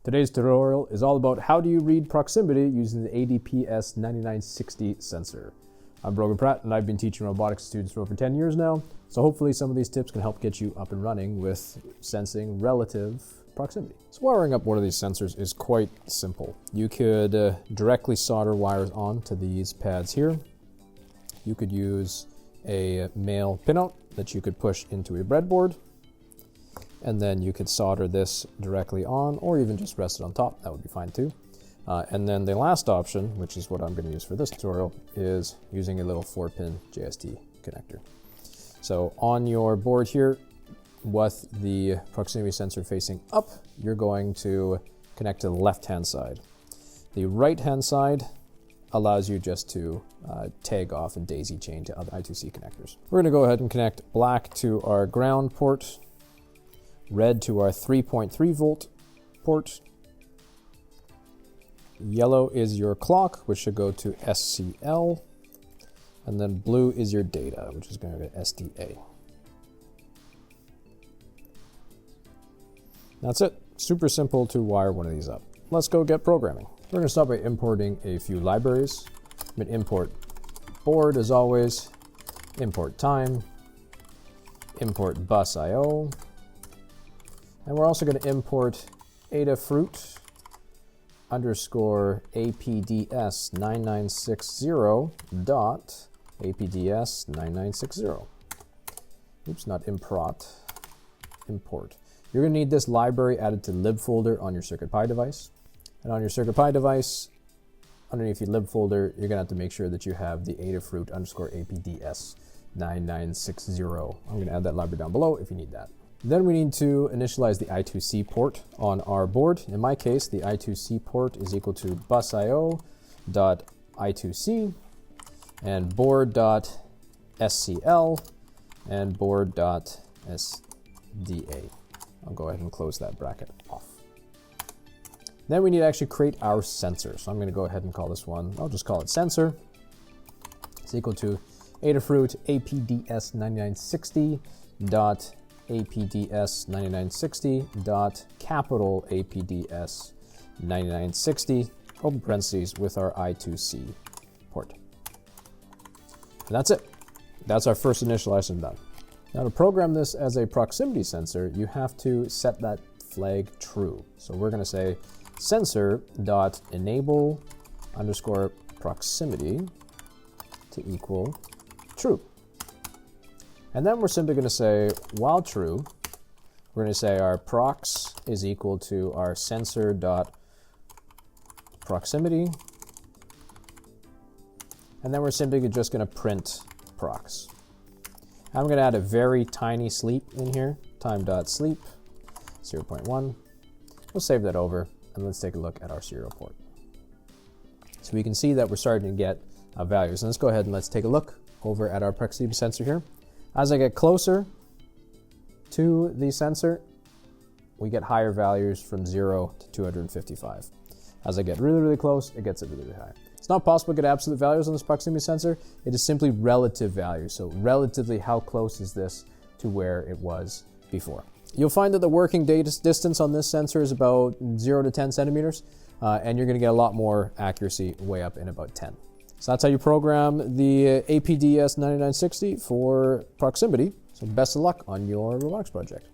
Today's tutorial is all about how do you read proximity using the ADPS-9960 sensor. I'm Brogan Pratt and I've been teaching robotics students for over 10 years now, so hopefully some of these tips can help get you up and running with sensing relative proximity. So wiring up one of these sensors is quite simple. You could directly solder wires onto these pads here. You could use a male pinout that you could push into a breadboard, and then you could solder this directly on, or even just rest it on top. That would be fine too. And then the last option, which is what I'm going to use for this tutorial, is using a little 4-pin JST connector. So on your board here, with the proximity sensor facing up, you're going to connect to the left-hand side. The right-hand side allows you just to tag off and daisy chain to other I2C connectors. We're going to go ahead and connect black to our ground port, red to our 3.3 volt port. Yellow is your clock, which should go to SCL, and then blue is your data, which is going to go to SDA. That's it. Super simple to wire one of these up. Let's go get programming. We're going to start by importing a few libraries. I'm going to import board as always, import time, import bus IO, and we're also going to import Adafruit _APDS-9960 dot APDS-9960. Oops, not improt, import. You're going to need this library added to lib folder on your CircuitPy device. And on your CircuitPy device, underneath your lib folder, you're going to have to make sure that you have the Adafruit _APDS-9960. I'm going to add that library down below if you need that. Then we need to initialize the I2C port on our board. In my case, the I2C port is equal to busio.I2C and board.scl and board.sda. I'll go ahead and close that bracket off. Then we need to actually create our sensor. So I'm going to go ahead and call this one, I'll just call it sensor. It's equal to Adafruit APDS-9960 dot APDS-9960 dot capital APDS-9960, open parentheses, with our I2C port. And that's it. That's our first initialization done. Now to program this as a proximity sensor, you have to set that flag true. So we're going to say sensor.enable underscore proximity to equal true. And then we're simply going to say, while true, we're going to say our prox is equal to our sensor.proximity. And then we're simply just going to print prox. I'm going to add a very tiny sleep in here, time.sleep, 0.1. We'll save that over, and let's take a look at our serial port. So we can see that we're starting to get values. And let's go ahead and let's take a look over at our proximity sensor here. As I get closer to the sensor, we get higher values from 0 to 255. As I get really, really close, it gets really, really high. It's not possible to get absolute values on this proximity sensor. It is simply relative values. So relatively, how close is this to where it was before? You'll find that the working distance on this sensor is about 0 to 10 centimeters, and you're going to get a lot more accuracy way up in about 10. So that's how you program the APDS-9960 for proximity. So best of luck on your robotics project.